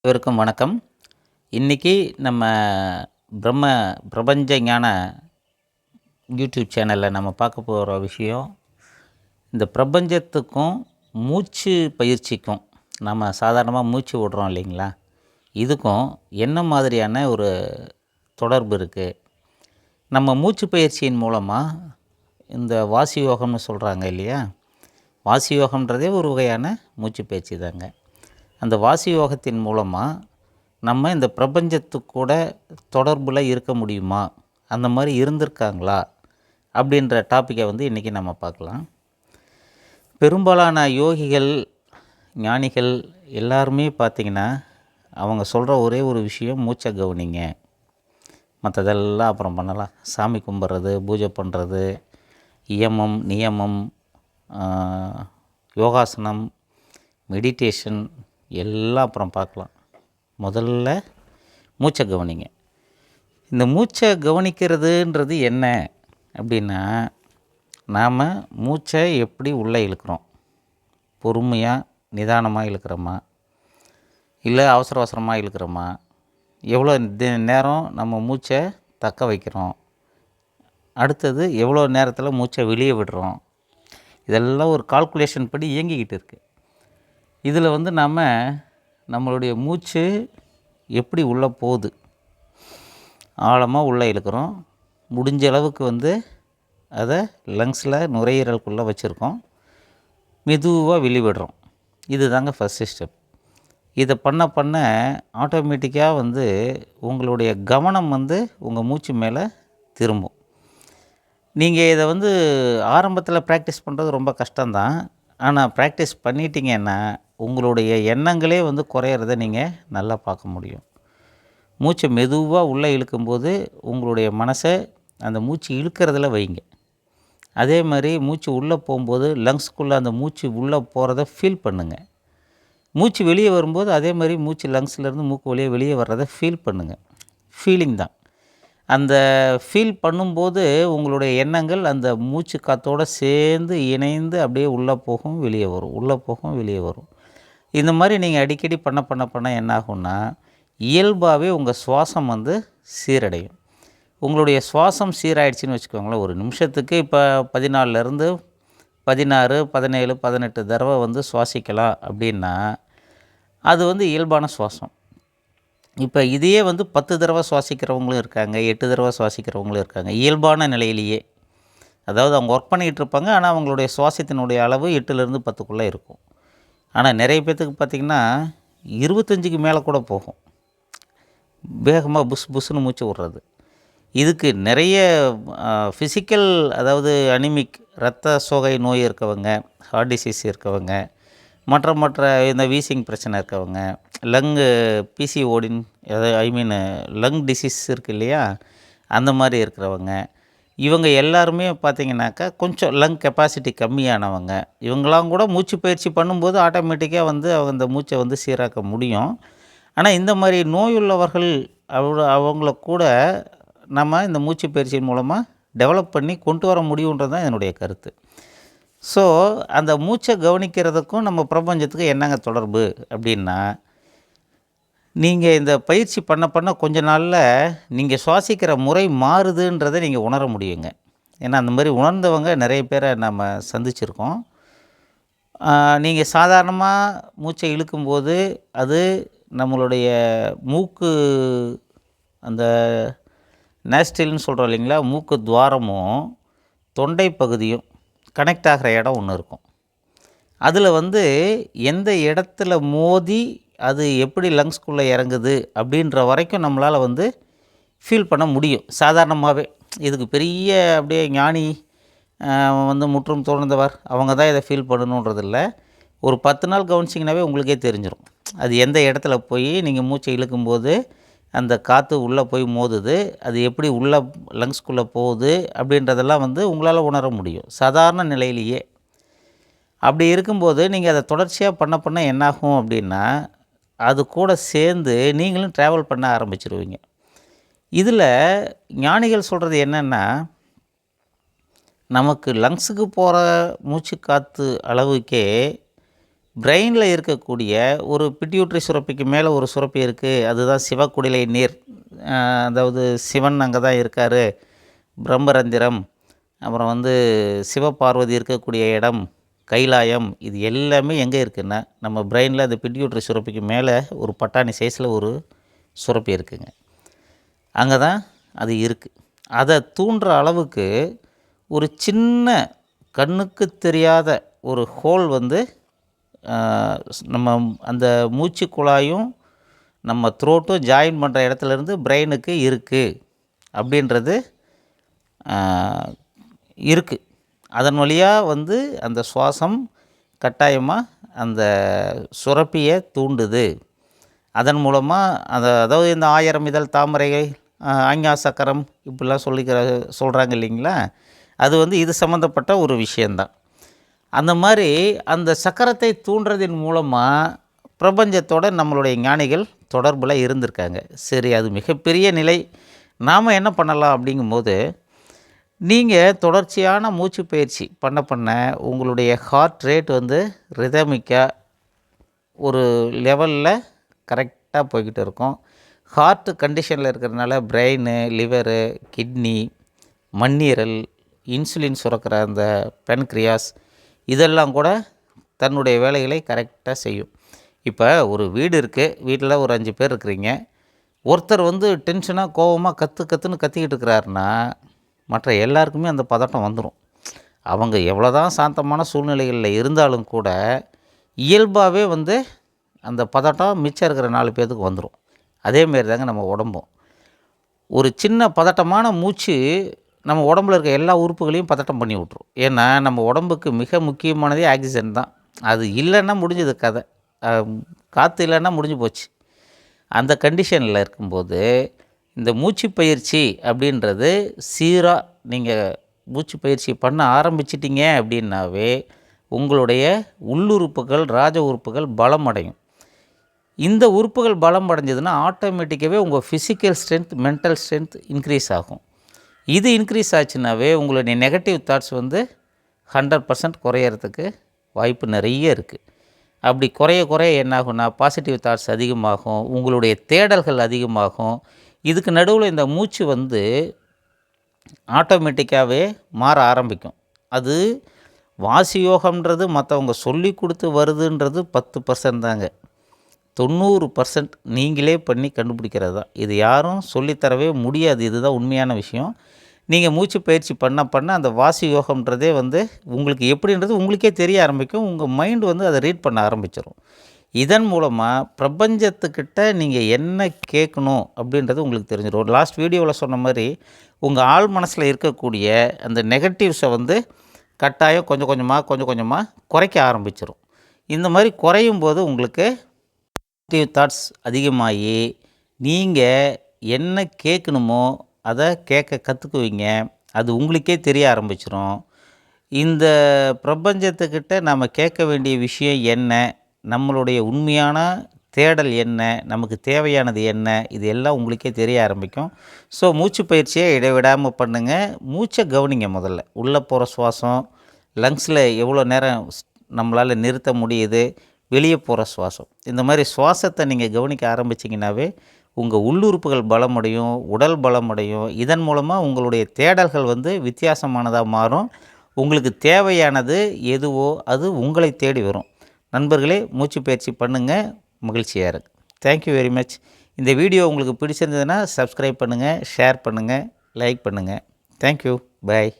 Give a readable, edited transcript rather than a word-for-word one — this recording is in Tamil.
அனைவருக்கும் வணக்கம். இன்னைக்கு நம்ம பிரம்ம பிரபஞ்ச ஞான யூடியூப் சேனலில் நம்ம பார்க்க போகிற விஷயம், இந்த பிரபஞ்சத்துக்கும் மூச்சு பயிற்சிக்கும், நம்ம சாதாரணமாக மூச்சு விடுறோம் இல்லைங்களா, இதுக்கும் என்ன மாதிரியான ஒரு தொடர்பு இருக்குது. நம்ம மூச்சு பயிற்சியின் மூலமாக இந்த வாசி யோகம்னு சொல்கிறாங்க இல்லையா, வாசி யோகம்ன்றதே ஒரு வகையான மூச்சு பயிற்சி தாங்க. அந்த வாசி யோகத்தின் மூலமாக நம்ம இந்த பிரபஞ்சத்துக்கூட தொடர்பில் இருக்க முடியுமா, அந்த மாதிரி இருந்திருக்காங்களா அப்படின்ற டாப்பிக்கை இன்றைக்கி நம்ம பார்க்கலாம். பெரும்பாலான யோகிகள், ஞானிகள் எல்லாருமே பார்த்திங்கன்னா அவங்க சொல்கிற ஒரே ஒரு விஷயம், மூச்சை கவனிங்க, மற்றதெல்லாம் அப்புறம் பண்ணலாம். சாமி கும்பிட்றது, பூஜை பண்ணுறது, இயமம் நியமம், யோகாசனம், மெடிடேஷன் எல்லாம் அப்புறம் பார்க்கலாம். முதல்ல மூச்சை கவனிங்க. இந்த மூச்சை கவனிக்கிறதுன்றது என்ன அப்படின்னா, நாம் மூச்சை எப்படி உள்ளே இழுக்கிறோம், பொறுமையாக நிதானமாக இழுக்கிறோமா, இல்லை அவசர அவசரமாக இழுக்கிறோமா, எவ்வளோ நேரம் நம்ம மூச்சை தக்க வைக்கிறோம், அடுத்தது எவ்வளோ நேரத்தில் மூச்சை வெளியே விடுறோம், இதெல்லாம் ஒரு கால்குலேஷன் படி இயங்கிக்கிட்டு இருக்குது. இதில் நாம் நம்மளுடைய மூச்சு எப்படி உள்ளே போகுது, ஆழமாக உள்ளே இழுக்கிறோம், முடிஞ்ச அளவுக்கு அதை லங்ஸில் நுரையீரலுக்குள்ளே வச்சுருக்கோம், மெதுவாக வெளிவிடுறோம். இது தாங்க ஃபஸ்ட்டு ஸ்டெப். இதை பண்ண ஆட்டோமேட்டிக்காக உங்களுடைய கவனம் உங்கள் மூச்சு மேலே திரும்பும். நீங்கள் இதை ஆரம்பத்தில் ப்ராக்டிஸ் பண்ணுறது ரொம்ப கஷ்டம்தான். ஆனால் ப்ராக்டிஸ் பண்ணிட்டீங்கன்னா உங்களுடைய எண்ணங்களே குறையிறத நீங்கள் நல்லா பார்க்க முடியும். மூச்சை மெதுவாக உள்ளே இழுக்கும்போது உங்களுடைய மனசை அந்த மூச்சு இழுக்கிறதுல வைங்க. அதே மாதிரி மூச்சு உள்ளே போகும்போது லங்ஸ்க்குள்ளே அந்த மூச்சு உள்ளே போகிறத ஃபீல் பண்ணுங்கள். மூச்சு வெளியே வரும்போது அதே மாதிரி மூச்சு லங்ஸ்லேருந்து மூக்கு வழியாக வெளியே வர்றதை ஃபீல் பண்ணுங்கள். ஃபீலிங் தான். அந்த ஃபீல் பண்ணும்போது உங்களுடைய எண்ணங்கள் அந்த மூச்சு காற்றோடு சேர்ந்து இணைந்து அப்படியே உள்ளே போகும், வெளியே வரும், உள்ளே போகும், வெளியே வரும். இந்த மாதிரி நீங்கள் அடிக்கடி பண்ண என்ன ஆகும்னா, இயல்பாகவே உங்கள் சுவாசம் சீரடையும். உங்களுடைய சுவாசம் சீராயிடுச்சின்னு வச்சுக்கோங்களேன், ஒரு நிமிஷத்துக்கு இப்போ 14லேருந்து 16, 17, 18 தடவை சுவாசிக்கலாம் அப்படின்னா அது இயல்பான சுவாசம். இப்போ இதையே 10 தடவை சுவாசிக்கிறவங்களும் இருக்காங்க, 8 தடவை சுவாசிக்கிறவங்களும் இருக்காங்க, இயல்பான நிலையிலேயே. அதாவது அவங்க ஒர்க் பண்ணிகிட்டு இருப்பாங்க, ஆனால் அவங்களுடைய சுவாசத்தினுடைய அளவு 8லேருந்து 10க்குள்ளே இருக்கும். ஆனால் நிறைய பேர்த்துக்கு பார்த்திங்கன்னா 25க்கு மேலே கூட போகும், வேகமாக புஷ் புஷ்ஷுன்னு மூச்சு விட்றது. இதுக்கு நிறைய ஃபிசிக்கல், அதாவது அனிமிக், இரத்த சோகை நோய் இருக்கவங்க, ஹார்ட் டிசீஸ் இருக்கவங்க, மற்ற இந்த வீசிங் பிரச்சனை இருக்கவங்க, லங்கு பிசிஓடின், லங் டிசீஸ் இருக்குது இல்லையா, அந்த மாதிரி இருக்கிறவங்க, இவங்க எல்லாருமே பார்த்திங்கனாக்கா கொஞ்சம் லங் கெப்பாசிட்டி கம்மியானவங்க, இவங்களாம் கூட மூச்சு பயிற்சி பண்ணும்போது ஆட்டோமேட்டிக்காக அவங்க அந்த மூச்சை சீராக்க முடியும். ஆனால் இந்த மாதிரி நோய் உள்ளவர்கள் அவங்கள கூட நம்ம இந்த மூச்சு பயிற்சியின் மூலமாக டெவலப் பண்ணி கொண்டு வர முடியுன்றது தான் என்னுடைய கருத்து. ஸோ அந்த மூச்சை கவனிக்கிறதுக்கும் நம்ம பிரபஞ்சத்துக்கும் என்னங்க தொடர்பு அப்படின்னா, நீங்கள் இந்த பயிற்சி பண்ண கொஞ்ச நாளில் நீங்கள் சுவாசிக்கிற முறை மாறுதுன்றதை நீங்கள் உணர முடியுங்க. ஏன்னா அந்த மாதிரி உணர்ந்தவங்க நிறைய பேரை நம்ம சந்திச்சிருக்கோம். நீங்கள் சாதாரணமாக மூச்சை இழுக்கும்போது அது நம்மளுடைய மூக்கு, அந்த நேஸ்டில்னு சொல்கிறோம் இல்லைங்களா, மூக்கு துவாரமும் தொண்டை பகுதியும் கனெக்ட் ஆகிற இடம் ஒன்று இருக்கும். அதில் எந்த இடத்துல மோதி அது எப்படி லங்ஸ்குள்ளே இறங்குது அப்படின்ற வரைக்கும் நம்மளால் ஃபீல் பண்ண முடியும் சாதாரணமாகவே. இதுக்கு பெரிய அப்படியே ஞானி முற்றும் துறந்தவர் அவங்க தான் இதை ஃபீல் பண்ணணுன்றதில்ல. ஒரு 10 நாள் கவனிச்சிங்கனாவே உங்களுக்கே தெரிஞ்சிடும் அது எந்த இடத்துல போய் நீங்கள் மூச்சை இழுக்கும்போது அந்த காற்று உள்ளே போய் மோதுது, அது எப்படி உள்ளே லங்ஸ்குள்ளே போகுது அப்படின்றதெல்லாம் உங்களால் உணர முடியும் சாதாரண நிலையிலேயே. அப்படி இருக்கும்போது நீங்கள் அதை தொடர்ச்சியாக பண்ண என்னாகும் அப்படின்னா, அது கூட சேர்ந்து நீங்களும் ட்ராவல் பண்ண ஆரம்பிச்சிருவீங்க. இதில் ஞானிகள் சொல்கிறது என்னென்னா, நமக்கு லங்ஸுக்கு போகிற மூச்சு காற்று அளவுக்கே பிரெயினில் இருக்கக்கூடிய ஒரு பிட்யூட்ரி சுரப்பிக்கு மேலே ஒரு சுரப்பி இருக்குது, அதுதான் சிவக்குடிலை நீர். அதாவது சிவன் அங்கே தான் இருக்கார், பிரம்மரந்திரம், அப்புறம் சிவபார்வதி இருக்கக்கூடிய இடம் கைலாயம். இது எல்லாமே எங்கே இருக்குன்னா நம்ம பிரெயினில் அந்த பிட்யூட்ரி சுரப்பிக்கு மேலே ஒரு பட்டாணி சைஸில் ஒரு சுரப்பி இருக்குங்க. அங்கே தான் அது இருக்குது. அதை தூண்டுற அளவுக்கு ஒரு சின்ன கண்ணுக்கு தெரியாத ஒரு ஹோல் நம்ம அந்த மூச்சு குழாயும் நம்ம த்ரோட்டும் ஜாயின் பண்ணுற இடத்துலேருந்து பிரெயினுக்கு இருக்குது அப்படின்றது இருக்குது. அதன் வழியாக அந்த சுவாசம் கட்டாயமாக அந்த சுரப்பியை தூண்டுது. அதன் மூலமாக அதாவது இந்த 1000 இதழ் தாமரை, ஆஞ்ஞா சக்கரம் இப்படிலாம் சொல்கிறாங்க இல்லைங்களா, அது இது சம்மந்தப்பட்ட ஒரு விஷயந்தான். அந்த மாதிரி அந்த சக்கரத்தை தூண்டுறதின் மூலமாக பிரபஞ்சத்தோட நம்மளுடைய ஞானிகள் தொடர்பில் இருந்திருக்காங்க. சரி, அது மிகப்பெரிய நிலை. நாம் என்ன பண்ணலாம் அப்படிங்கும்போது, நீங்கள் தொடர்ச்சியான மூச்சு பயிற்சி பண்ண உங்களுடைய ஹார்ட் ரேட் ரிதமிக்காக ஒரு லெவலில் கரெக்டாக போய்கிட்டு இருக்கும். ஹார்ட் கண்டிஷனில் இருக்கிறதுனால பிரெயின், லிவரு, கிட்னி, மண்ணீரல், இன்சுலின் சுரக்கிற அந்த பென்க்ரியாஸ் இதெல்லாம் கூட தன்னுடைய வேலைகளை கரெக்டாக செய்யும். இப்போ ஒரு வீடு இருக்குது, வீட்டில் ஒரு 5 பேர் இருக்கிறீங்க. ஒருத்தர் டென்ஷனாக கோபமாக கத்துன்னு கத்திக்கிட்டு இருக்கிறாருன்னா மற்ற எல்லாருக்குமே அந்த பதட்டம் வந்துடும். அவங்க எவ்வளோ தான் சாந்தமான சூழ்நிலைகளில் இருந்தாலும் கூட இயல்பாகவே அந்த பதட்டம் மிச்சம் இருக்கிற 4 பேர்த்துக்கு வந்துடும். அதேமாரி தாங்க நம்ம உடம்பும். ஒரு சின்ன பதட்டமான மூச்சு நம்ம உடம்புல இருக்க எல்லா உறுப்புகளையும் பதட்டம் பண்ணி விட்ரும். ஏன்னா நம்ம உடம்புக்கு மிக முக்கியமானதே ஆக்சிஜன் தான். அது இல்லைன்னா முடிஞ்சது கதை. காற்று இல்லைன்னா முடிஞ்சு போச்சு. அந்த கண்டிஷனில் இருக்கும்போது இந்த மூச்சு பயிற்சி அப்படின்றது சீராக நீங்கள் மூச்சு பயிற்சி பண்ண ஆரம்பிச்சிட்டிங்க அப்படின்னாவே உங்களுடைய உள்ளுறுப்புகள், ராஜ உறுப்புகள் பலம் அடையும். இந்த உறுப்புகள் பலம் அடைஞ்சதுன்னா ஆட்டோமேட்டிக்காகவே உங்கள் physical strength, mental strength increase ஆகும். இது இன்க்ரீஸ் ஆச்சுன்னாவே உங்களுடைய நெகட்டிவ் தாட்ஸ் 100% குறையிறதுக்கு வாய்ப்பு நிறைய இருக்குது. அப்படி குறைய என்னாகும்னா பாசிட்டிவ் தாட்ஸ் அதிகமாகும், உங்களுடைய தேடல்கள் அதிகமாகும். இதுக்கு நடுவில் இந்த மூச்சு ஆட்டோமேட்டிக்காகவே மாற ஆரம்பிக்கும். அது வாசியோகம்ன்றது மற்றவங்க சொல்லி கொடுத்து வருதுன்றது 10% தாங்க. 90% நீங்களே பண்ணி கண்டுபிடிக்கிறது தான். இது யாரும் சொல்லித்தரவே முடியாது. இதுதான் உண்மையான விஷயம். நீங்கள் மூச்சு பயிற்சி பண்ண அந்த வாசி யோகம்ன்றதே உங்களுக்கு எப்படின்றது உங்களுக்கே தெரிய ஆரம்பிக்கும். உங்கள் மைண்டு அதை ரீட் பண்ண ஆரம்பிச்சிடும். இதன் மூலமாக பிரபஞ்சத்துக்கிட்ட நீங்கள் என்ன கேட்கணும் அப்படின்றது உங்களுக்கு தெரிஞ்சிடும். லாஸ்ட் வீடியோவில் சொன்ன மாதிரி உங்கள் ஆள் மனசில் இருக்கக்கூடிய அந்த நெகட்டிவ்ஸை கட்டாயம் கொஞ்சம் கொஞ்சமாக குறைக்க ஆரம்பிச்சிடும். இந்த மாதிரி குறையும் போது உங்களுக்கு நெகட்டிவ் தாட்ஸ் அதிகமாகி நீங்கள் என்ன கேட்கணுமோ அதை கேட்க கற்றுக்குவீங்க. அது உங்களுக்கே தெரிய ஆரம்பிச்சிடும். இந்த பிரபஞ்சத்துக்கிட்ட நம்ம கேட்க வேண்டிய விஷயம் என்ன, நம்மளுடைய உண்மையான தேடல் என்ன, நமக்கு தேவையானது என்ன, இது எல்லாம் உங்களுக்கே தெரிய ஆரம்பிக்கும். ஸோ மூச்சு பயிற்சியை இடைவிடாமல் பண்ணுங்கள். மூச்சை கவனிங்க. முதல்ல உள்ளே போகிற சுவாசம், லங்ஸில் எவ்வளோ நேரம் நம்மளால் நிறுத்த முடியுது, வெளியே போகிற சுவாசம், இந்த மாதிரி சுவாசத்தை நீங்கள் கவனிக்க ஆரம்பிச்சிங்கனாவே உங்கள் உள்ளுறுப்புகள் பலமடையும், உடல் பலமடையும். இதன் மூலமாக உங்களுடைய தேடல்கள் வித்தியாசமானதாக மாறும். உங்களுக்கு தேவையானது எதுவோ அது உங்களை தேடி வரும். நண்பர்களே, மூச்சு பயிற்சி பண்ணுங்கள், மகிழ்ச்சியாக இருக்குது. Thank you very much. இந்த வீடியோ உங்களுக்கு பிடிச்சிருந்ததுன்னா சப்ஸ்கிரைப் பண்ணுங்கள், ஷேர் பண்ணுங்கள், லைக் பண்ணுங்கள். தேங்க்யூ. பாய்.